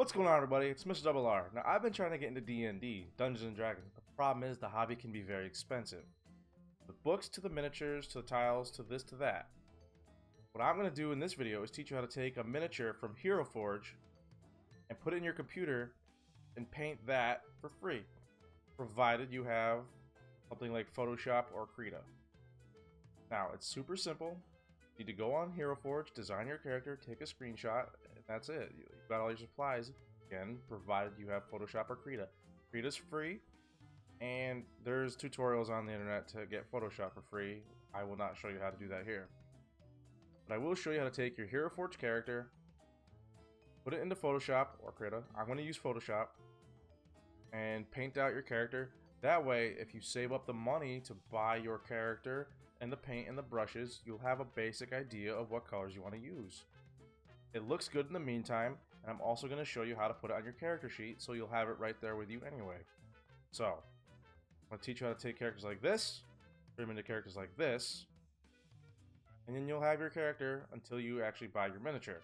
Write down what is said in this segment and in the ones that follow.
What's going on, everybody? It's Mr. Double R. Now, I've been trying to get into D&D, Dungeons and Dragons. The problem is the hobby can be very expensive. The books to the miniatures to the tiles to this to that. What I'm going to do in this video is teach you how to take a miniature from Hero Forge and put it in your computer and paint that for free, provided you have something like Photoshop or Krita. Now, it's super simple. You need to go on Hero Forge, design your character, take a screenshot, and that's it. You've got all your supplies, again, provided you have Photoshop or Krita. Krita's free, and there's tutorials on the internet to get Photoshop for free. I will not show you how to do that here. But I will show you how to take your Hero Forge character, put it into Photoshop or Krita. I'm going to use Photoshop, and paint out your character. That way, if you save up the money to buy your character and the paint and the brushes, you'll have a basic idea of what colors you want to use. It looks good in the meantime, and I'm also going to show you how to put it on your character sheet, so you'll have it right there with you anyway. So, I'm going to teach you how to take characters like this, turn them into characters like this, and then you'll have your character until you actually buy your miniature.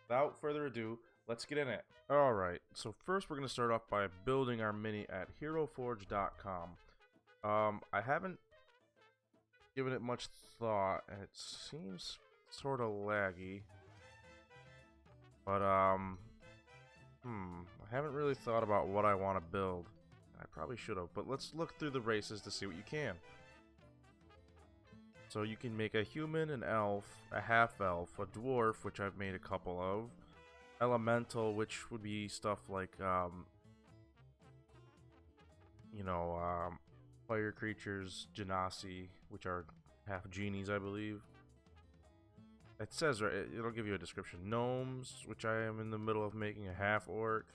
Without further ado, let's get in it. Alright, so first we're going to start off by building our mini at heroforge.com. I haven't given it much thought, and it seems sort of laggy. But, I haven't really thought about what I want to build. I probably should have, but let's look through the races to see what you can. So you can make a human, an elf, a half-elf, a dwarf, which I've made a couple of, elemental, which would be stuff like, fire creatures, genasi, which are half genies, I believe. It says right, it'll give you a description. Gnomes, which I am in the middle of making a half-orc,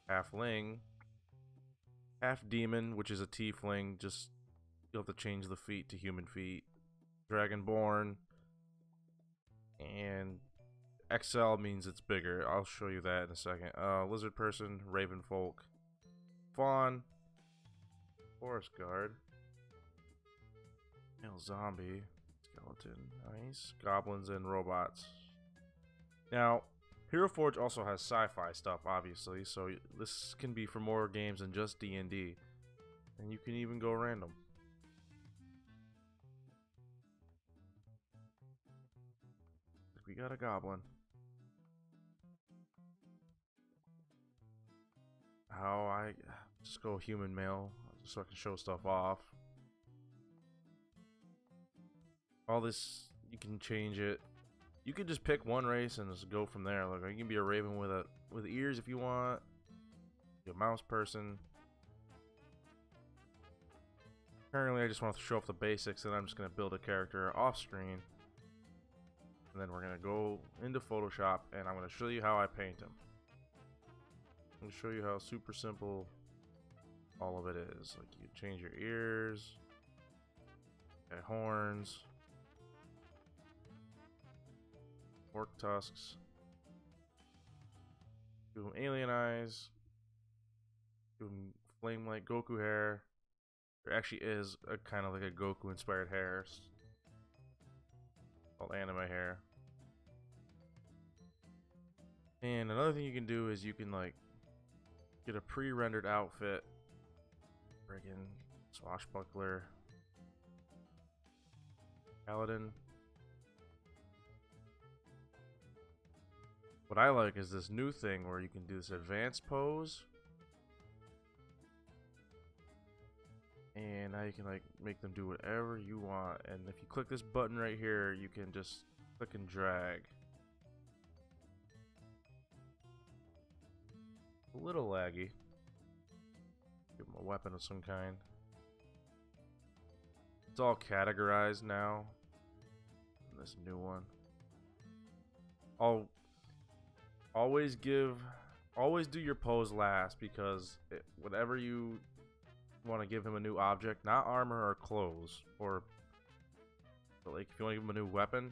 half-ling, half-demon, which is a tiefling, just you'll have to change the feet to human feet. Dragonborn, and XL means it's bigger. I'll show you that in a second. Lizard person, raven folk, fawn, forest guard, male zombie, skeleton, nice, goblins, and robots. Now, Hero Forge also has sci-fi stuff, obviously, so this can be for more games than just D&D, and you can even go random. We got a goblin. How I just go human male so I can show stuff off. All this you can change it. You can just pick one race and just go from there. Like you can be a raven with ears if you want. Be a mouse person. Currently, I just want to show off the basics, and I'm just gonna build a character off screen. And then we're going to go into Photoshop, and I'm going to show you how I paint them. I'm going to show you how super simple all of it is. Like, you change your ears, horns, orc tusks, do them alien eyes, do them flame like Goku hair. There actually is a kind of like a Goku inspired hair. Called anime hair. And another thing you can do is you can like get a pre-rendered outfit. Friggin' swashbuckler, paladin. What I like is this new thing where you can do this advanced pose. And now you can like make them do whatever you want. And if you click this button right here, you can just click and drag. A little laggy. Give them a weapon of some kind. It's all categorized now. This new one. I'll always do your pose last, because whatever you want to give him a new object, not armor or clothes, but like if you want to give him a new weapon,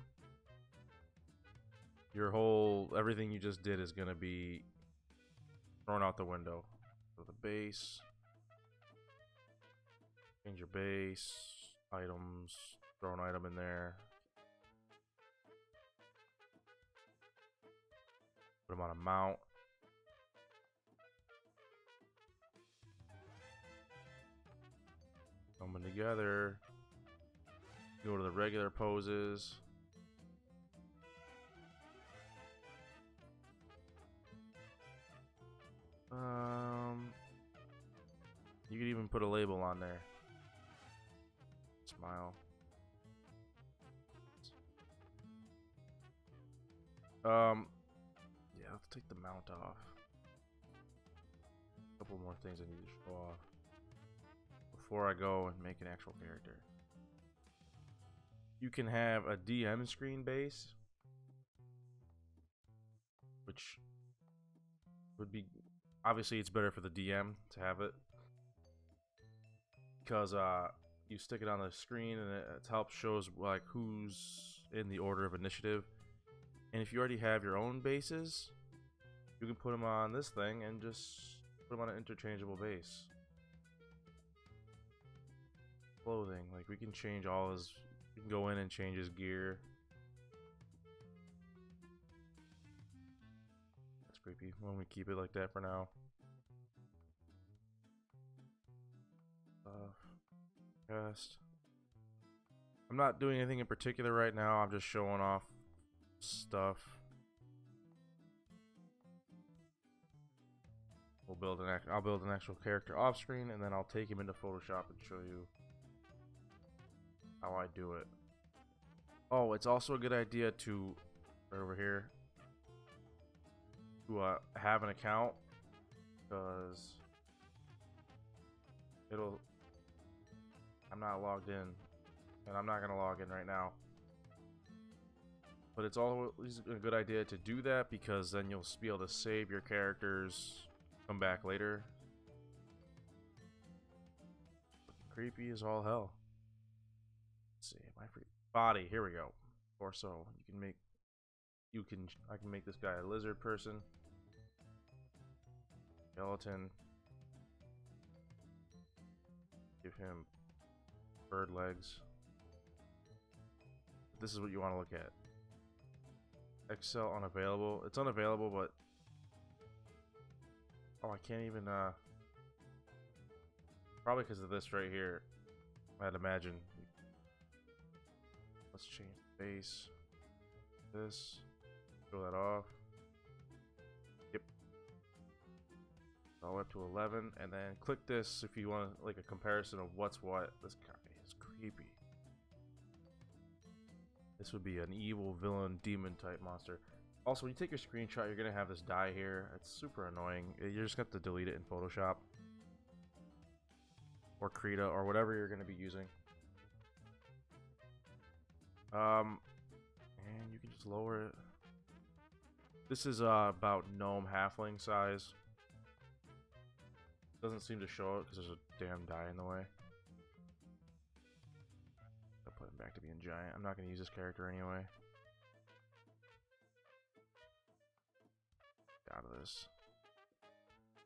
everything you just did is gonna be thrown out the window. So the base, change your base, items, throw an item in there, put them on a mount. coming together. Go to the regular poses. You could even put a label on there. Smile. Yeah, let's take the mount off. A couple more things I need to show off before I go and make an actual character. You can have a DM screen base, which would be, obviously it's better for the DM to have it, because you stick it on the screen and it helps shows like who's in the order of initiative. And if you already have your own bases, you can put them on this thing and just put them on an interchangeable base. Clothing, like we can change all his, we can go in and change his gear. That's creepy. When we keep it like that for now. Cast. I'm not doing anything in particular right now. I'm just showing off stuff. I'll build an actual character off screen, and then I'll take him into Photoshop and show you how I do it. Oh, it's also a good idea to, right over here, to have an account, because I'm not logged in, and I'm not gonna log in right now. But it's always a good idea to do that, because then you'll be able to save your characters, come back later. Creepy as all hell. Let's see, am I free? Body, here we go. Torso. I can make this guy a lizard person. Skeleton. Give him bird legs. This is what you want to look at. Excel unavailable. It's unavailable, but oh, I can't even probably because of this right here. I'd imagine. Let's change the base. This. Throw that off. Yep. All the way up to 11, and then click this if you want like a comparison of what's what. This guy is creepy. This would be an evil villain demon type monster. Also, when you take your screenshot, you're gonna have this die here. It's super annoying. You just have to delete it in Photoshop or Krita or whatever you're gonna be using. And you can just lower it. This is about gnome halfling size. Doesn't seem to show it because there's a damn die in the way. I'll put him back to being giant. I'm not going to use this character anyway. Get out of this.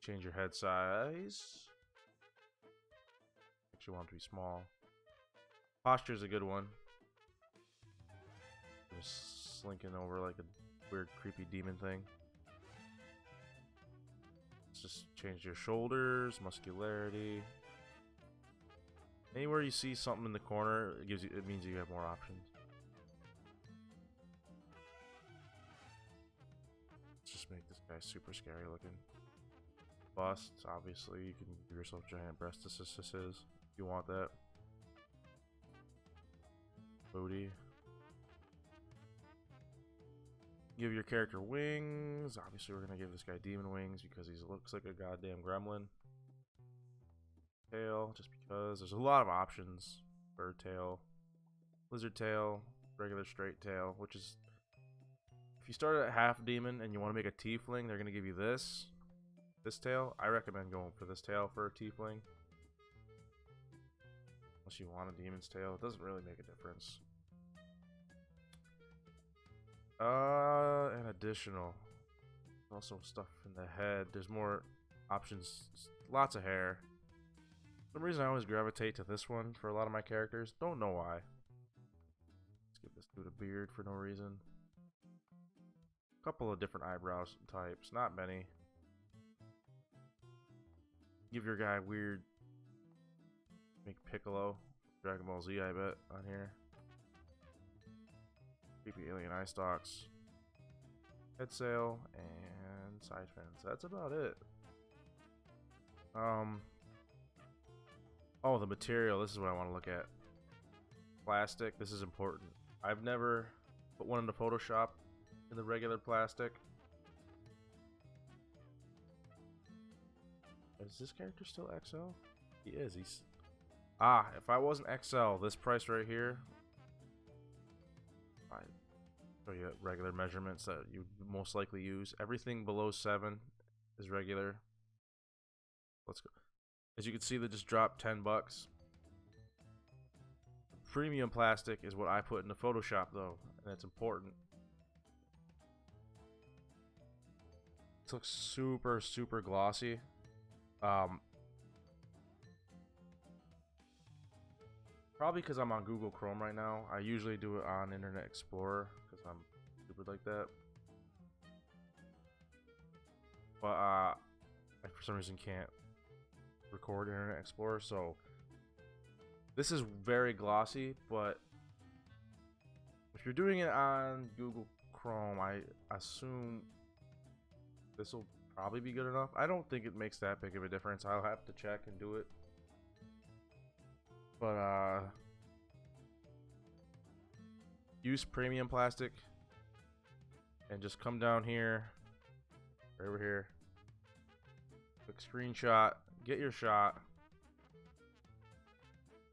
Change your head size. Actually want it to be small. Posture is a good one. Just slinking over like a weird creepy demon thing. Let's just change your shoulders, muscularity. Anywhere you see something in the corner, it means you have more options. Let's just make this guy super scary looking. Bust, obviously, you can give yourself giant breasts if you want that. Booty. Give your character wings. Obviously, we're gonna give this guy demon wings because he looks like a goddamn gremlin. Tail, just because there's a lot of options. Bird tail, lizard tail, regular straight tail. Which is, if you start at half demon and you want to make a tiefling, they're gonna give you this tail. I recommend going for this tail for a tiefling, unless you want a demon's tail. It doesn't really make a difference. And additional. Also stuff in the head. There's more options. Lots of hair. For some reason I always gravitate to this one for a lot of my characters. Don't know why. Let's give this dude a beard for no reason. A couple of different eyebrows types. Not many. Give your guy weird Make Piccolo, Dragon Ball Z, I bet, on here. Creepy alien eye stalks, head sail, and side fins. That's about it. Oh, the material. This is what I want to look at. Plastic. This is important. I've never put one into Photoshop in the regular plastic. Is this character still XL? He is. He's... Ah, if I wasn't XL, this price right here, I show you regular measurements that you most likely use. Everything below 7 is regular. Let's go. As you can see, they just dropped 10 bucks. Premium plastic is what I put into Photoshop, though, and it's important. It looks super, super glossy. Probably because I'm on Google Chrome right now. I usually do it on Internet Explorer because I'm stupid like that. But I for some reason can't record Internet Explorer, so this is very glossy. But if you're doing it on Google Chrome, I assume this will probably be good enough. I don't think it makes that big of a difference. I'll have to check and do it. But use premium plastic and just come down here, right over here, quick screenshot, get your shot,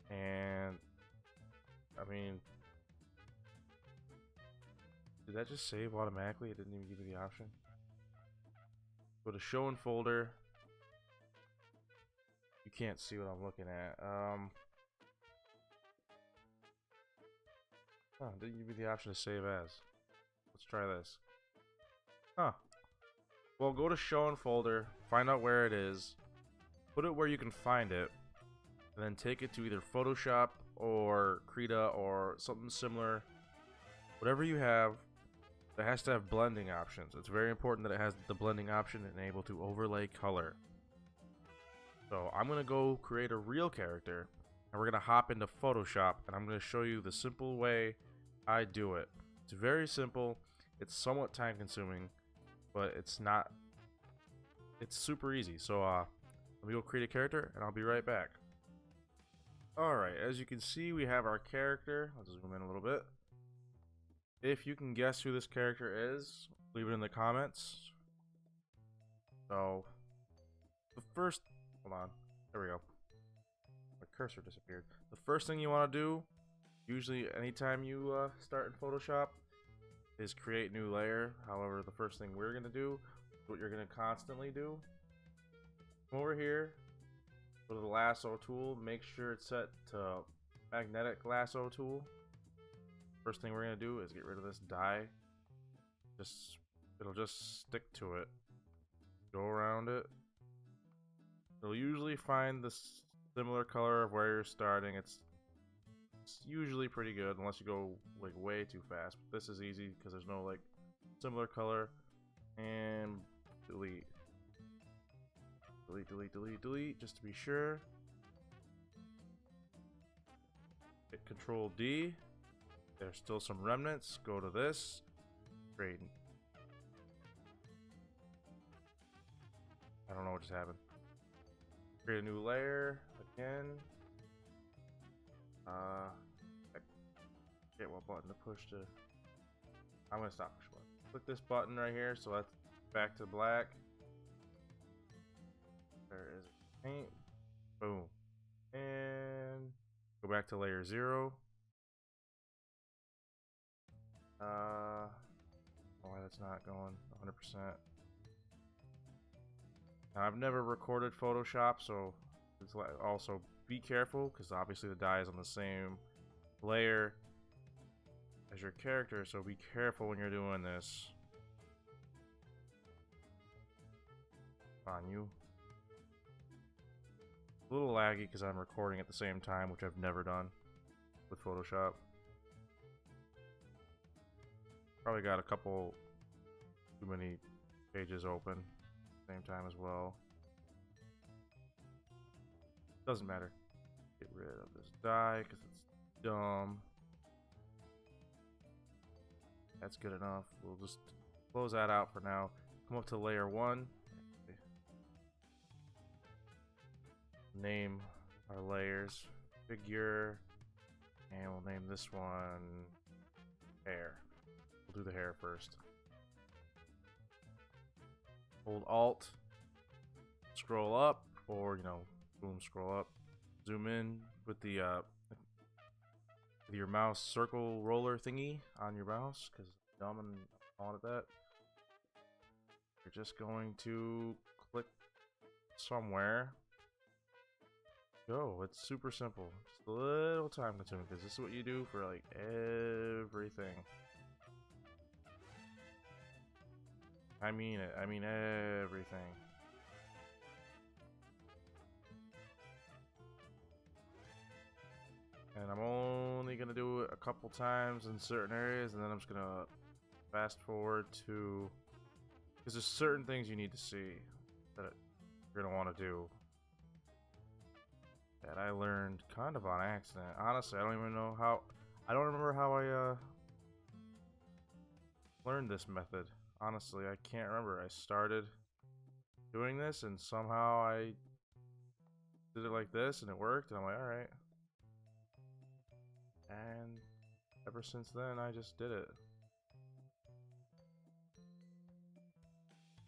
and I mean, did that just save automatically? It didn't even give me the option. Go to show in folder. You can't see what I'm looking at. Oh, didn't give me the option to save as. Let's try this. Huh. Well, go to show in folder, find out where it is, put it where you can find it, and then take it to either Photoshop or Krita or something similar. Whatever you have that has to have blending options. It's very important that it has the blending option and able to overlay color. So I'm going to go create a real character, and we're going to hop into Photoshop, and I'm going to show you the simple way I do it. It's very simple. It's somewhat time consuming, but it's not. It's super easy. So let me go create a character, and I'll be right back. Alright, as you can see, we have our character. I'll just zoom in a little bit. If you can guess who this character is, leave it in the comments. So, the first... Hold on. There we go. My cursor disappeared. The first thing you want to do, usually anytime you start in Photoshop, is create new layer. However, the first thing we're going to do, what you're going to constantly do, come over here, go to the lasso tool, make sure it's set to magnetic lasso tool. First thing we're going to do is get rid of this dye. It'll just stick to it. Go around it. It'll usually find the similar color of where you're starting. It's usually pretty good unless you go like way too fast. But this is easy because there's no like similar color. And delete. Delete, delete, delete, delete, just to be sure. Hit Control D. There's still some remnants. Go to this. Great. I don't know what just happened. Create a new layer again. I forget what button to push to. I'm gonna stop push button. Click this button right here, so that's back to black. There is paint. Boom. And go back to layer 0. Why that's not going 100%. Now, I've never recorded Photoshop, so it's also be careful because obviously the dye is on the same layer as your character, so be careful when you're doing this. On you. A little laggy because I'm recording at the same time, which I've never done with Photoshop. Probably got a couple too many pages open at the same time as well. Doesn't matter. Get rid of this die because it's dumb. That's good enough. We'll just close that out for now. Come up to layer 1. Name our layers. Figure. And we'll name this one hair. We'll do the hair first. Hold Alt. Scroll up. Or, you know, boom, scroll up. Zoom in with the with your mouse circle roller thingy on your mouse, because dumb and I wanted that. You're just going to click somewhere. Go. It's super simple. Just a little time consuming because this is what you do for like everything. I mean it. I mean everything. And I'm only gonna do it a couple times in certain areas, and then I'm just gonna fast forward to, because there's certain things you need to see that you're gonna want to do that I learned kind of on accident. Honestly, I don't even know how. I don't remember how I learned this method. Honestly, I can't remember. I started doing this, and somehow I did it like this, and it worked. And I'm like, all right. And ever since then, I just did it.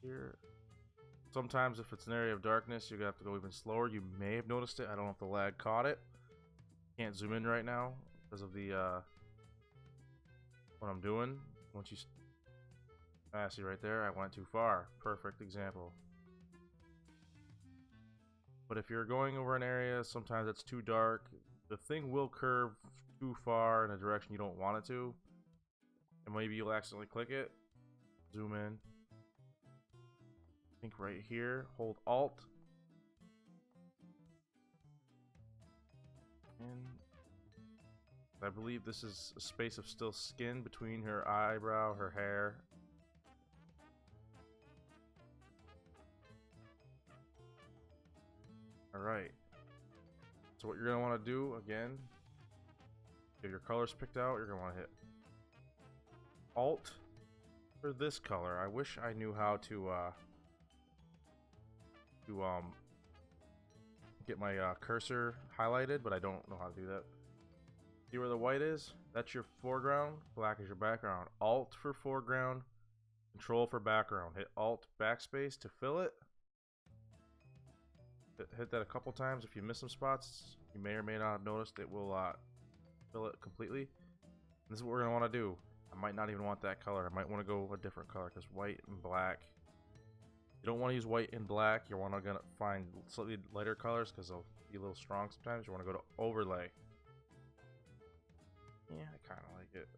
Here. Sometimes if it's an area of darkness, you're gonna have to go even slower. You may have noticed it. I don't know if the lag caught it. Can't zoom in right now because of the what I'm doing. Once you see right there, I went too far. Perfect example. But if you're going over an area, sometimes it's too dark. The thing will curve too far in a direction you don't want it to, and maybe you'll accidentally click it. Zoom in. I think right here, hold Alt, and I believe this is a space of still skin between her eyebrow, her hair. Alright, so what you're going to want to do, again, get your colors picked out. You're going to want to hit Alt for this color. I wish I knew how to get my cursor highlighted, but I don't know how to do that. See where the white is? That's your foreground. Black is your background. Alt for foreground, Control for background. Hit Alt backspace to fill it. Hit that a couple times. If you miss some spots, you may or may not have noticed, it will fill it completely. And this is what we're going to want to do. I might not even want that color. I might want to go a different color, because white and black. You don't want to use white and black. You want to find slightly lighter colors because they'll be a little strong sometimes. You want to go to overlay. Yeah, I kind of like it.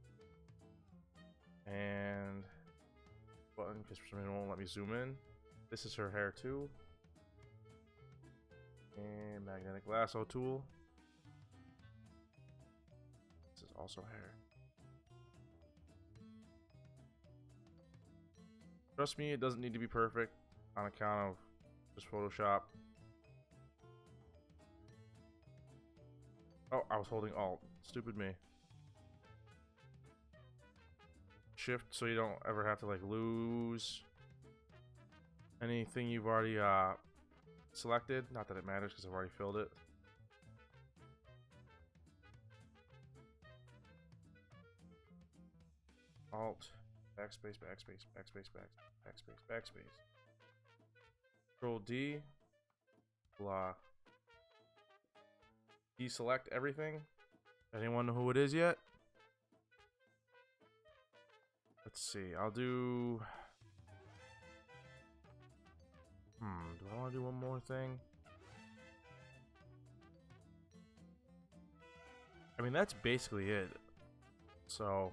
And button, because for some reason it won't let me zoom in. This is her hair too. And magnetic lasso tool. This is also hair. Trust me, it doesn't need to be perfect on account of just Photoshop. Oh, I was holding Alt. Stupid me. Shift so you don't ever have to like lose anything you've already selected. Not that it matters because I've already filled it. Alt, backspace, backspace, backspace, backspace, backspace. Control D. Blah. Deselect everything. Anyone know who it is yet? Let's see. I'll do. Do I want to do one more thing? I mean, that's basically it. So,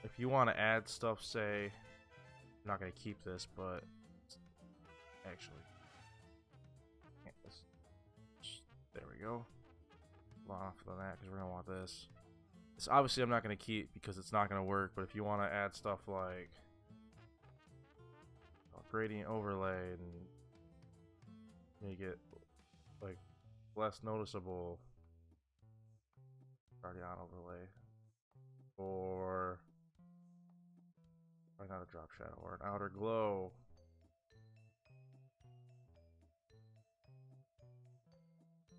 if you want to add stuff, say, I'm not going to keep this, but actually, there we go. Off of that because we're going to want this. This obviously I'm not going to keep because it's not going to work, but if you want to add stuff like gradient overlay and make it like less noticeable, Already on overlay. Or probably not a drop shadow or an outer glow.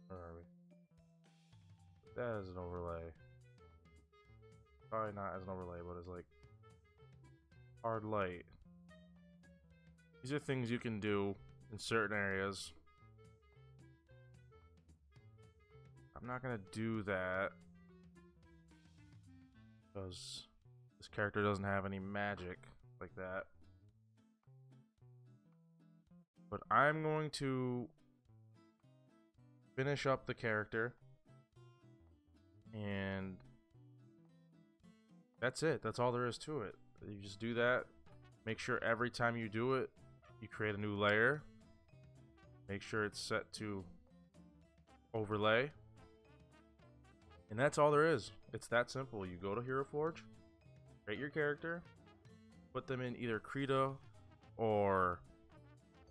Where are we? That is an overlay. Probably not as an overlay, but as like hard light. These are things you can do in certain areas. I'm not gonna do that because this character doesn't have any magic like that. But I'm going to finish up the character, and that's it. That's all there is to it. You just do that. Make sure every time you do it, you create a new layer. Make sure it's set to overlay. And that's all there is. It's that simple. You go to Hero Forge, create your character, put them in either Krita or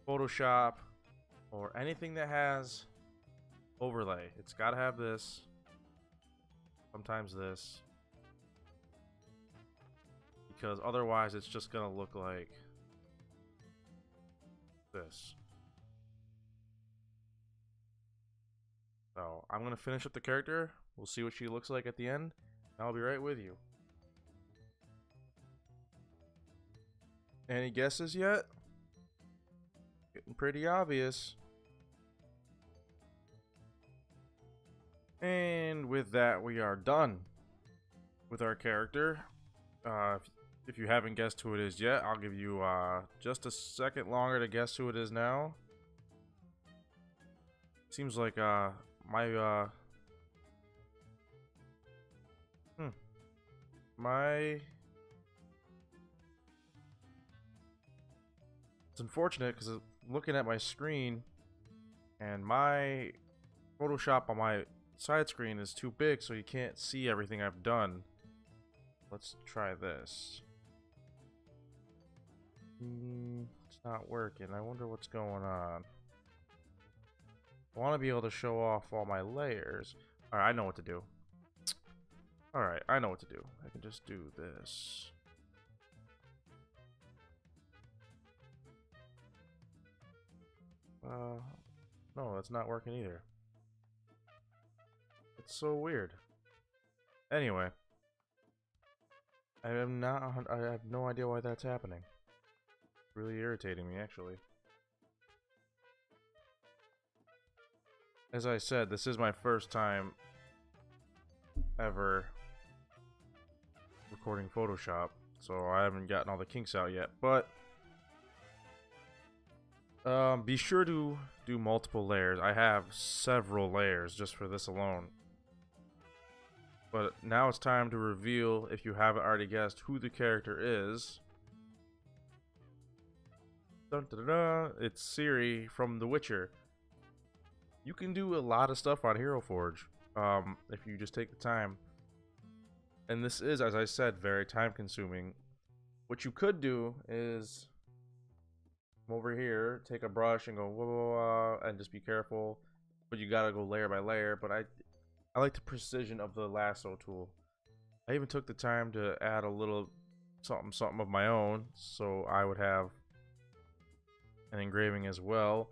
Photoshop or anything that has overlay. It's got to have this. Sometimes this. Because otherwise it's just going to look like this. So I'm going to finish up the character. We'll see what she looks like at the end. And I'll be right with you. Any guesses yet? Getting pretty obvious. And with that, we are done with our character. If you haven't guessed who it is yet, I'll give you just a second longer to guess who it is now. Seems like it's unfortunate because looking at my screen and my Photoshop on my side screen is too big, so you can't see everything I've done. Let's try this. It's not working. I wonder what's going on. I want to be able to show off all my layers. Alright, I know what to do. Alright, I know what to do. I can just do this. No, that's not working either. It's so weird. Anyway. I have no idea why that's happening. It's really irritating me, actually. As I said, this is my first time ever recording Photoshop, so I haven't gotten all the kinks out yet, but be sure to do multiple layers. I have several layers just for this alone. But now it's time to reveal, if you haven't already guessed, who the character is. Dun, dun, dun, dun. It's Ciri from The Witcher. You can do a lot of stuff on Hero Forge if you just take the time. And this is, as I said, very time consuming. What you could do is come over here, take a brush and go whoa, whoa, whoa, and just be careful. But you gotta go layer by layer. But I like the precision of the lasso tool. I even took the time to add a little something of my own, so I would have an engraving as well.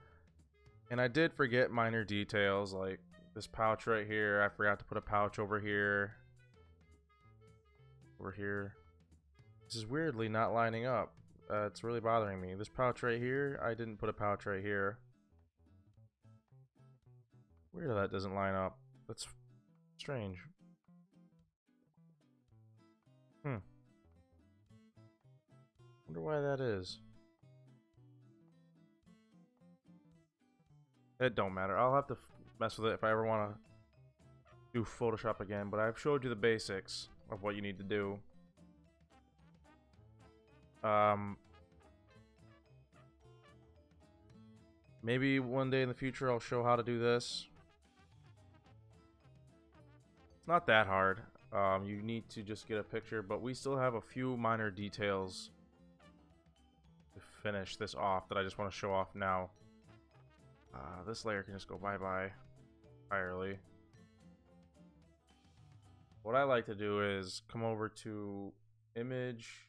And I did forget minor details, like this pouch right here. I forgot to put a pouch over here. Over here. This is weirdly not lining up. It's really bothering me. This pouch right here, I didn't put a pouch right here. Weird that doesn't line up. That's strange. Wonder why that is. It don't matter. I'll have to mess with it if I ever want to do Photoshop again, but I've showed you the basics of what you need to do. Maybe one day in the future I'll show how to do this. It's not that hard. You need to just get a picture, but we still have a few minor details to finish this off that I just want to show off now. This layer can just go bye-bye entirely. what I like to do is come over to image,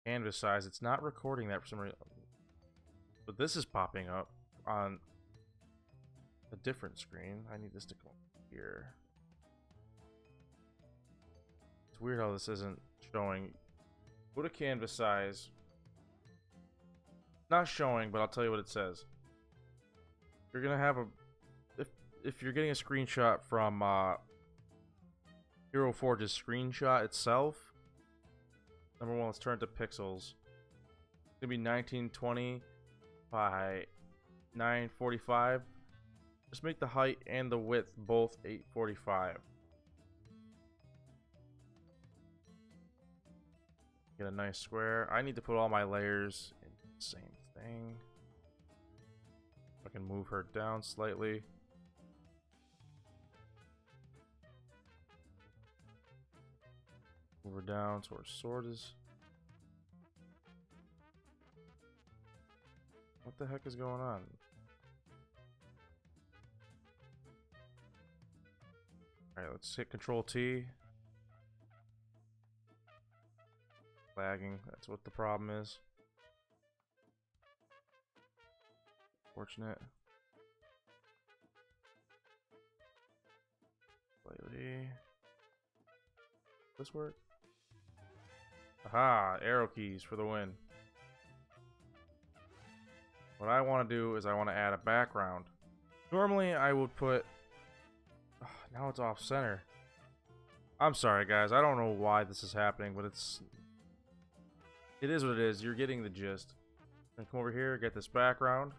canvas size. It's not recording that for some reason, but this is popping up on a different screen. I need this to come here. It's weird how this isn't showing. Go to canvas size. Not showing, but I'll tell you what it says. You're gonna have a if you're getting a screenshot from Hero Forge's screenshot itself. Number one, let's turn it to pixels. It's gonna be 1920 by 945. Just make the height and the width both 845. Get a nice square. I need to put all my layers in the same thing. I can move her down slightly. Move her down so her sword is. What the heck is going on? Alright, let's hit Control T. Lagging, that's what the problem is. Fortunate. Slightly. This work? Aha! Arrow keys for the win. What I want to do is I want to add a background. Normally I would put... Oh, now it's off center. I'm sorry guys, I don't know why this is happening, but it is what it is. You're getting the gist. Then come over here, get this background.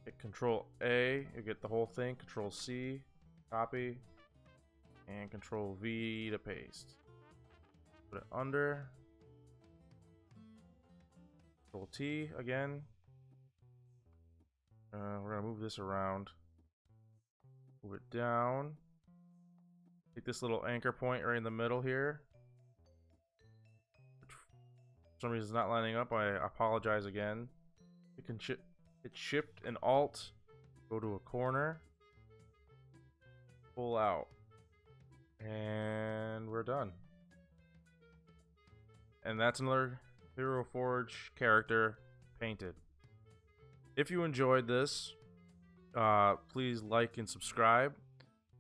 Hit Control A, you get the whole thing. Control C, copy, and Control V to paste. Put it under. Control T again. We're gonna move this around. Move it down. Take this little anchor point right in the middle here. For some reason it's not lining up. I apologize again. You can hit Shift and Alt. Go to a corner. Pull out. And we're done. And that's another Hero Forge character painted. If you enjoyed this, please like and subscribe.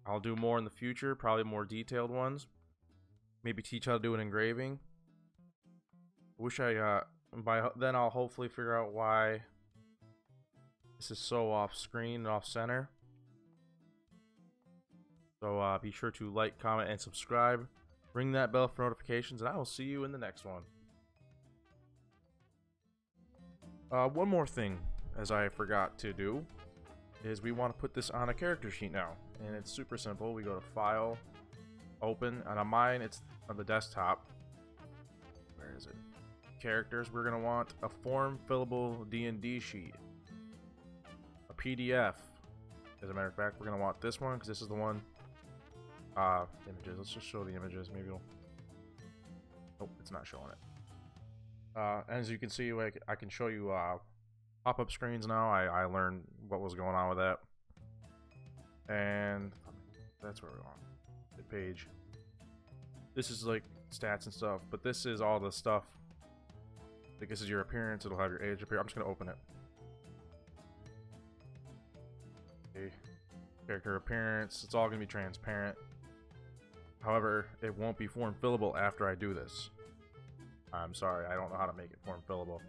I'll do more in the future, probably more detailed ones. Maybe teach how to do an engraving. Wish I by then I'll hopefully figure out why this is so off screen and off center. So be sure to like, comment, and subscribe. Ring that bell for notifications, and I will see you in the next one. One more thing, as I forgot to do, is we want to put this on a character sheet now. And it's super simple. We go to File, Open, and on mine it's on the desktop. Where is it? Characters. We're going to want a form fillable D&D sheet. A PDF. As a matter of fact, we're going to want this one, because this is the one. Images. Let's just show the images. Maybe it'll... Nope, it's not showing it. As you can see, like, I can show you pop-up screens now. I learned what was going on with that. And that's where we want the page. This is like stats and stuff, but this is all the stuff. Like, this is your appearance. It'll have your age up here. I'm just gonna open it. Okay. Character appearance. It's all gonna be transparent. However, it won't be form fillable after I do this. I'm sorry, I don't know how to make it form fillable.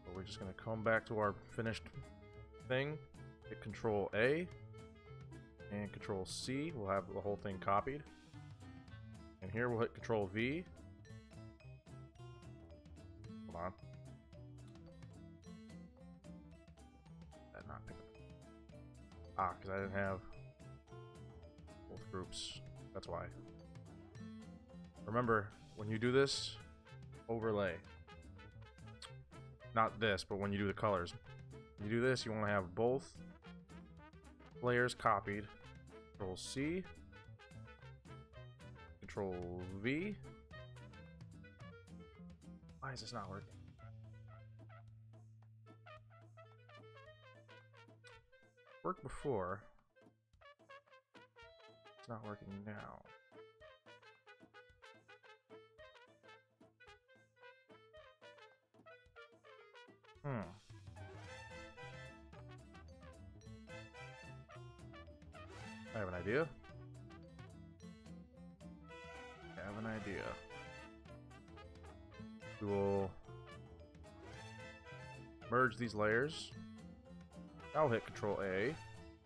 But we're just gonna come back to our finished thing. Hit Control A and Control C. We'll have the whole thing copied. And here we'll hit Control V. Hold on. That not pick up. Because I didn't have both groups. That's why. Remember, when you do this, overlay. Not this, but when you do the colors. When you do this, you want to have both layers copied. Control C. Control V. Why is this not working? Worked before. it's not working now. I have an idea. We will merge these layers. I'll hit Control A,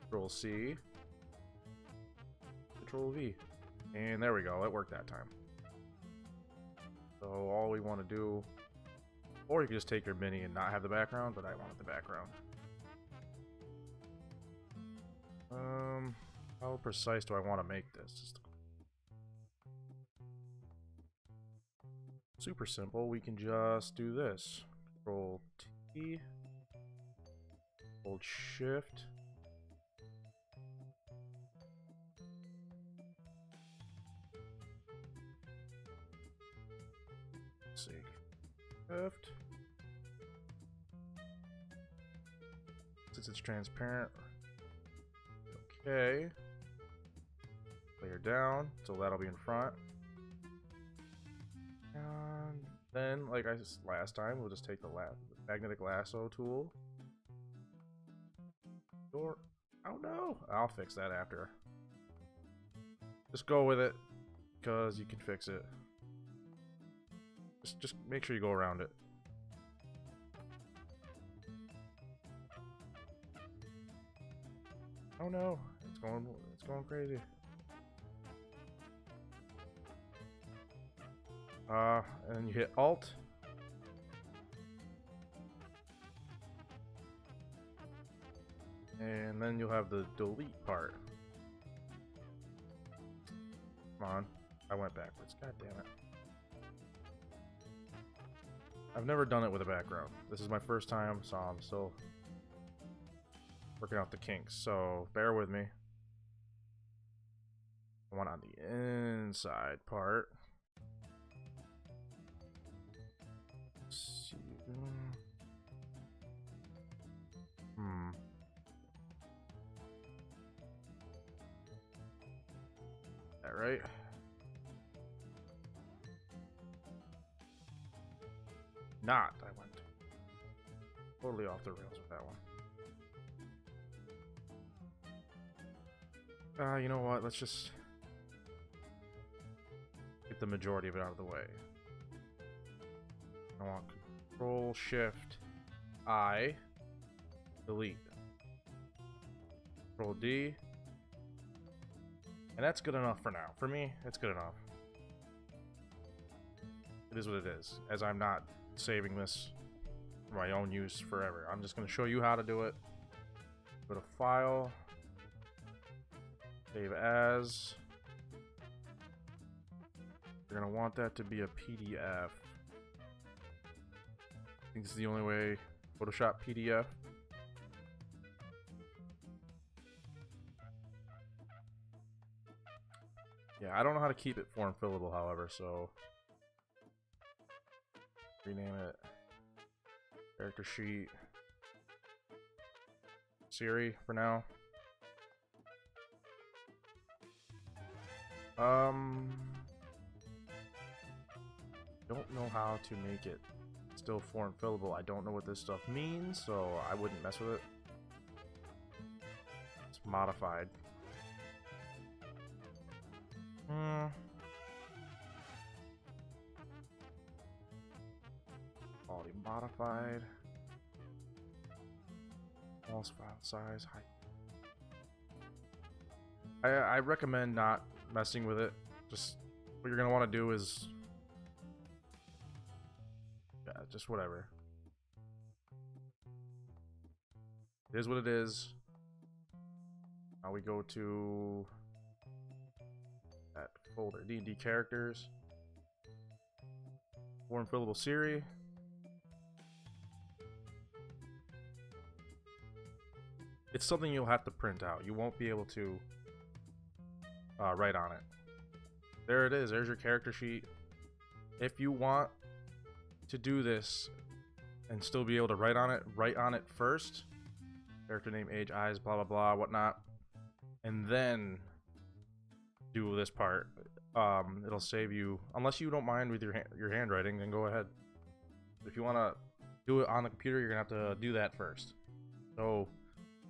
Control C, Control V. And there we go, it worked that time. So all we want to do, or you can just take your mini and not have the background, but I wanted the background. How precise do I want to make this? Just super simple. We can just do this. Control T, hold Shift. Let's see. Shift. Since it's transparent. Okay. Layer down, so that'll be in front. And then, like I just last time, we'll just take the magnetic lasso tool. Or, oh no, I'll fix that after. Just go with it, because you can fix it. Just make sure you go around it. Oh no, it's going crazy. And you hit Alt. And then you'll have the delete part. Come on, I went backwards. God damn it. I've never done it with a background. This is my first time, so I'm still working out the kinks. So bear with me. I want on the inside part. That right? Not. I went totally off the rails with that one. You know what? Let's just get the majority of it out of the way. I want Control Shift I, delete. Control D. And that's good enough for now. For me, it's good enough. It is what it is, as I'm not saving this for my own use forever. I'm just going to show you how to do it. Go to File, Save As. You're going to want that to be a PDF. I think this is the only way. Photoshop PDF. Yeah, I don't know how to keep it form fillable, however, so rename it character sheet Siri for now. Don't know how to make it still form fillable. I don't know what this stuff means, so I wouldn't mess with it. It's modified. Quality modified. Walls file size height. I recommend not messing with it. Just what you're gonna want to do is just whatever. It is what it is. Now we go to that folder, D&D characters, form fillable Siri. It's something you'll have to print out. You won't be able to write on it. There it is. There's your character sheet. If you want to do this and still be able to write on it first. Character name, age, eyes, blah blah blah, whatnot, and then do this part. It'll save you, unless you don't mind with your handwriting, then go ahead. If you want to do it on the computer, you're gonna have to do that first. So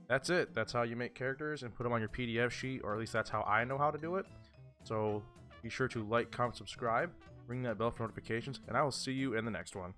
that's it. That's how you make characters and put them on your PDF sheet, or at least that's how I know how to do it. So be sure to like, comment, subscribe, ring that bell for notifications, and I will see you in the next one.